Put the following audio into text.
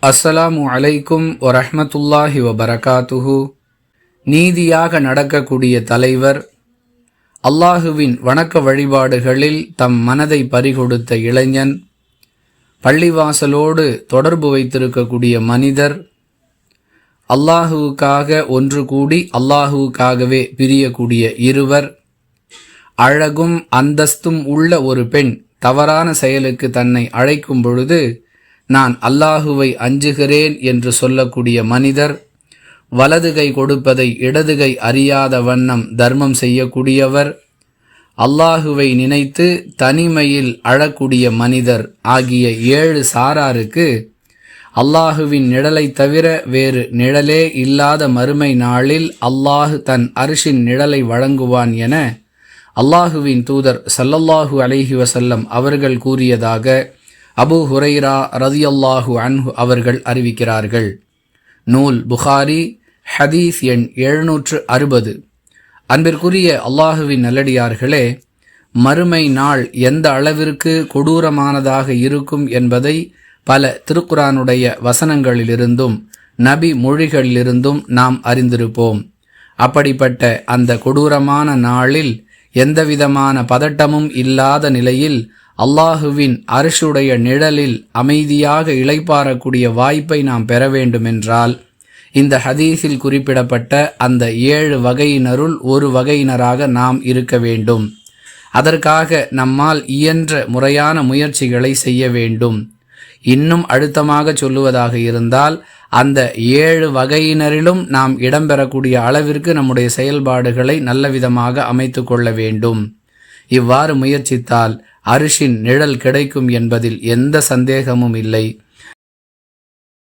அஸ்ஸலாமு அலைக்கும் வரஹ்மத்துல்லாஹி வபரகாத்துஹு. நீதியாக நடக்கக்கூடிய தலைவர், அல்லாஹுவின் வணக்க வழிபாடுகளில் தம் மனதை பறிகொடுத்த இளைஞன், பள்ளிவாசலோடு தொடர்பு வைத்திருக்கக்கூடிய மனிதர், அல்லாஹுவுக்காக ஒன்று கூடி அல்லாஹுவுக்காகவே பிரியக்கூடிய இருவர், அழகும் அந்தஸ்தும் உள்ள ஒரு பெண் தவறான செயலுக்கு தன்னை அழைக்கும் பொழுது நான் அல்லாஹுவை அஞ்சுகிறேன் என்று சொல்லக்கூடிய மனிதர், வலதுகை கொடுப்பதை இடதுகை அறியாத வண்ணம் தர்மம் செய்யக்கூடியவர், அல்லாஹுவை நினைத்து தனிமையில் அழக்கூடிய மனிதர் ஆகிய 7 சாராருக்கு அல்லாஹுவின் நிழலை தவிர வேறு நிழலே இல்லாத மறுமை நாளில் அல்லாஹு தன் அர்ஷின் நிழலை வழங்குவான் என அல்லாஹுவின் தூதர் ஸல்லல்லாஹு அலைஹி வஸல்லம் அவர்கள் கூறியதாக அபூ ஹுரைரா ரலியல்லாஹு அன்ஹு அவர்கள் அறிவிக்கிறார்கள். நூல் புகாரி, ஹதீஸ் எண் 760. அன்பிற்குரிய அல்லாஹுவின் நல்லடியார்களே, மறுமை நாள் எந்த அளவிற்கு கொடூரமானதாக இருக்கும் என்பதை பல திருக்குரானுடைய வசனங்களிலிருந்தும் நபி மொழிகளிலிருந்தும் நாம் அறிந்திருப்போம். அப்படிப்பட்ட அந்த கொடூரமான நாளில் எந்தவிதமான பதட்டமும் இல்லாத நிலையில் அல்லாஹுவின் அர்ஷுடைய நிழலில் அமைதியாக இளைப்பாறக்கூடிய வாய்ப்பை நாம் பெற வேண்டுமென்றால் இந்த ஹதீஸில் குறிப்பிடப்பட்ட அந்த 7 வகையினருள் ஒரு வகையினராக நாம் இருக்க வேண்டும். அதற்காக நம்மால் இயன்ற முறையான முயற்சிகளை செய்ய வேண்டும். இன்னும் அழுத்தமாக சொல்லுவதாக இருந்தால், அந்த 7 வகையினரிலும் நாம் இடம்பெறக்கூடிய அளவிற்கு நம்முடைய செயல்பாடுகளை நல்லவிதமாக அமைத்து கொள்ள வேண்டும். இவ்வாறு முயற்சித்தால் அர்ஷின் நிழல் கிடைக்கும் என்பதில் எந்த சந்தேகமும் இல்லை.